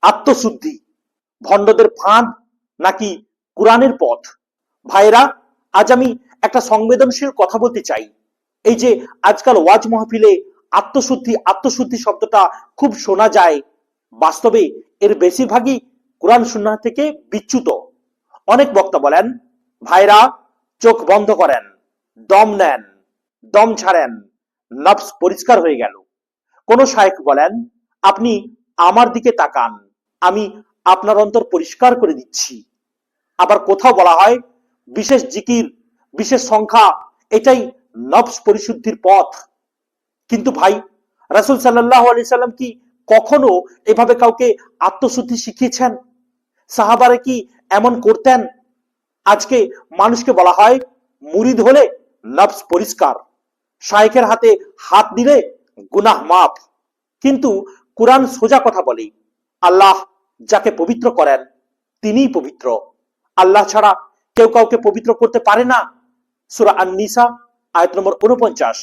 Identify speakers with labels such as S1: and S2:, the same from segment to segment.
S1: আত্মশুদ্ধি ভণ্ডদের ফাঁদ নাকি কোরআনের পথ? ভাইরা, আজ আমি একটা সংবেদনশীল কথা বলতে চাই। এই যে আজকাল ওয়াজ মাহফিলে আত্মশুদ্ধি আত্মশুদ্ধি শব্দটা খুব শোনা যায়, বাস্তবে এর বেশিরভাগই কোরআন সুন্নাহ থেকে বিচ্যুত। অনেক বক্তা বলেন, ভাইরা চোখ বন্ধ করেন, দম নেন, দম ছাড়েন, নফস পরিষ্কার হয়ে গেল। কোন শায়েখ বলেন, আপনি আমার দিকে তাকান, আমি আপনার অন্তর পরিষ্কার করে দিচ্ছি। আবার কোথাও বলা হয় বিশেষ জিকির, বিশেষ সংখ্যা, এটাই নফস পরিশুদ্ধির পথ। কিন্তু ভাই, রাসূল সাল্লাল্লাহু আলাইহি সাল্লাম কি কখনো এভাবে কাউকে আত্মশুদ্ধি শিখিয়েছেন? সাহাবারা কি এমন করতেন? আজকে মানুষকে বলা হয় মুরিদ হলে নফস পরিষ্কার, শায়েখের হাতে হাত দিলে গুনাহ মাফ। কিন্তু কোরআন সোজা কথা বলে, আল্লাহ যাকে পবিত্র করেন তিনিই পবিত্র। আল্লাহ ছাড়া কেউ কাউকে পবিত্র করতে পারে না। সূরা আন-নিসা আয়াত নম্বর 49।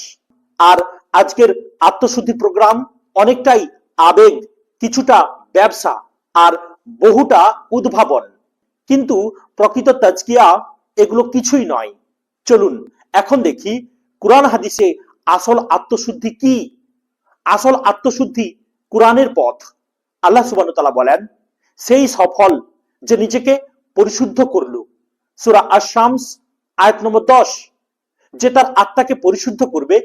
S1: আর আজকের আত্মশুদ্ধি প্রোগ্রাম অনেকটাই আবেগ, কিছুটা ব্যবসা আর বহুটা উদ্ভাবন। কিন্তু প্রকৃত তাজকিয়া এগুলো কিছুই নয়। চলুন এখন দেখি কোরআন হাদিসে আসল আত্মশুদ্ধি কি। আসল আত্মশুদ্ধি কোরআনের পথ। আল্লাহ সুবহানাহু ওয়া তাআলা বলেন, সেই সফল যে নিজেকে পরিশুদ্ধ করল। সূরা আশ-শামস আয়াত নম্বর 10। যে তার আত্মাকে পরিশুদ্ধ করবে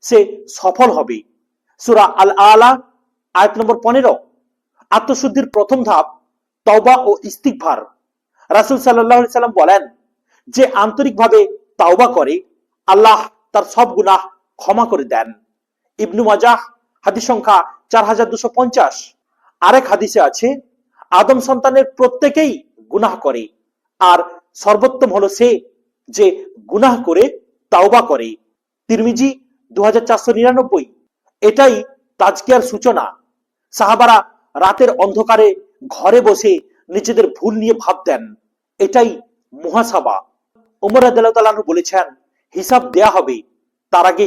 S1: সে সফল হবে। সূরা আল-আলা আয়াত নম্বর 15। আত্মশুদ্ধির প্রথম ধাপ তওবা ও ইস্তিগফার। রাসূল সাল্লাল্লাহু আলাইহি সাল্লাম বলেন, যে আন্তরিকভাবে তাওবা করে আল্লাহ তার সব গুনাহ ক্ষমা করে দেন। ইবনু মাজাহ হাদিস সংখ্যা 4250। আরেক হাদিসে আছে, আদম সন্তানের প্রত্যেকেই গুনাহ করে, আর সর্বোত্তম হলো সে যে গুনাহ করে তাওবা করে। তিরমিজি 2499। এটাই তাজকিয়ার সূচনা। সাহাবারা রাতের অন্ধকারে ঘরে বসে নিজেদের ভুল নিয়ে ভাবতেন, এটাই মুহাসাবা। ওমর রাদিয়াল্লাহু তাআলা আনহু বলেছেন, হিসাব দেয়া হবে, তার আগে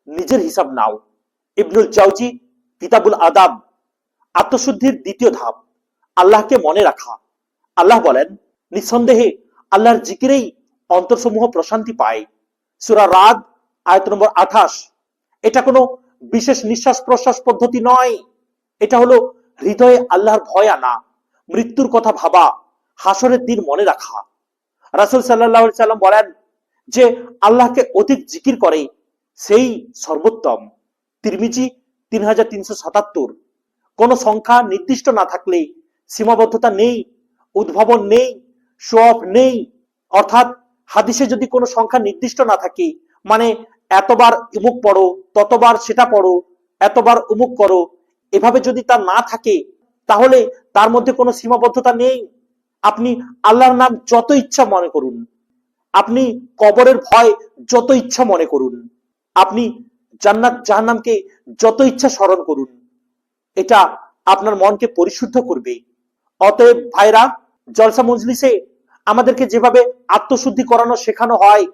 S1: নিজের হিসাব নাও। ইবনুল জাওজি কিতাবুল আদাব। আত্মশুদ্ধির দ্বিতীয় ধাপ আল্লাহকে মনে রাখা। আল্লাহ বলেন, নিঃসন্দেহে আল্লাহর জিকিরেই অন্তরসমূহ প্রশান্তি পায়। সূরা রাদ আয়াত নম্বর 28। এটা কোনো বিশেষ নিঃশ্বাস প্রশ্বাস পদ্ধতি নয়, এটা হলো হৃদয়ে আল্লাহর ভয় আনা, মৃত্যুর কথা ভাবা, হাসরের দিন মনে রাখা। রাসূল সাল্লাল্লাহু আলাইহি সাল্লাম বলেন, যে আল্লাহকে অধিক জিকির করে সেই সর্বোত্তম। তিরমিজি 3377। কোন সংখ্যা নির্দিষ্ট না থাকলে সীমাবদ্ধতা নেই, উদ্ভাবন নেই, শো অফ নেই। অর্থাৎ হাদিসে যদি কোনো সংখ্যা নির্দিষ্ট না থাকে, মানে এতবার অমুক পড়ো, ততবার সেটা পড়ো, এতবার অমুক করো, এভাবে যদি তা না থাকে, তাহলে তার মধ্যে কোনো সীমাবদ্ধতা নেই। আপনি আল্লাহর নাম যত ইচ্ছা মনে করুন, আপনি কবরের ভয় যত ইচ্ছা মনে করুন, আপনি জান্নাত জাহান্নামকে যত ইচ্ছা স্মরণ করুন, এটা আপনার মনকে পরিশুদ্ধ করবে। অতএব ভাইরা, জলসা মজলিসে আমাদেরকে যেভাবে আত্মশুদ্ধি করানো শেখানো হয়,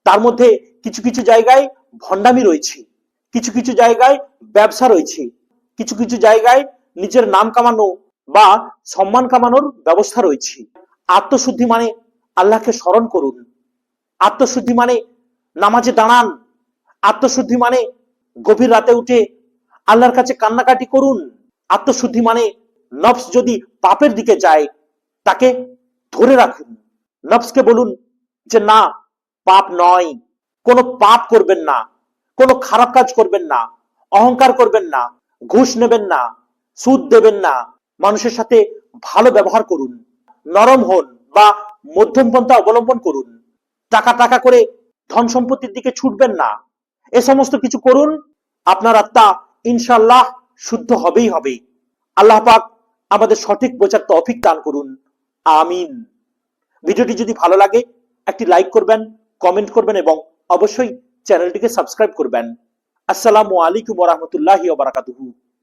S1: তার মধ্যে কিছু কিছু জায়গায় ভণ্ডামি রয়েছে, কিছু কিছু জায়গায় ব্যবসা রয়েছে, কিছু কিছু জায়গায় নিজের নাম কামানো বা সম্মান কামানোর ব্যবস্থা রয়েছে। আত্মশুদ্ধি মানে আল্লাহকে স্মরণ করুন। আত্মশুদ্ধি মানে নামাজে দাঁড়ান। আত্মশুদ্ধি মানে গভীর রাতে উঠে আল্লাহর কাছে কান্নাকাটি করুন। আত্মশুদ্ধি মানে নফস যদি পাপের দিকে যায় তাকে ধরে রাখুন। নফসকে বলুন যে না, পাপ নয়, কোনো পাপ করবেন না, কোনো খারাপ কাজ করবেন না, অহংকার করবেন না, ঘুষ নেবেন না, সুদ দেবেন না, মানুষের সাথে ভালো ব্যবহার করুন, নরম হন বা মধ্যম পন্থা অবলম্বন করুন, টাকা টাকা করে ধন সম্পত্তির দিকে ছুটবেন না। এ সমস্ত কিছু করুন, আপনার আত্মা ইনশাআল্লাহ শুদ্ধ হবেই হবে। আল্লাহ পাক আমাদের সঠিক বোঝার তৌফিক দান করুন, আমিন। ভিডিওটি যদি ভালো লাগে একটি লাইক করবেন, কমেন্ট করবেন এবং অবশ্যই চ্যানেলটিকে সাবস্ক্রাইব করবেন। আসসালামু আলাইকুম ওয়া রাহমাতুল্লাহি ওয়া বারাকাতুহু।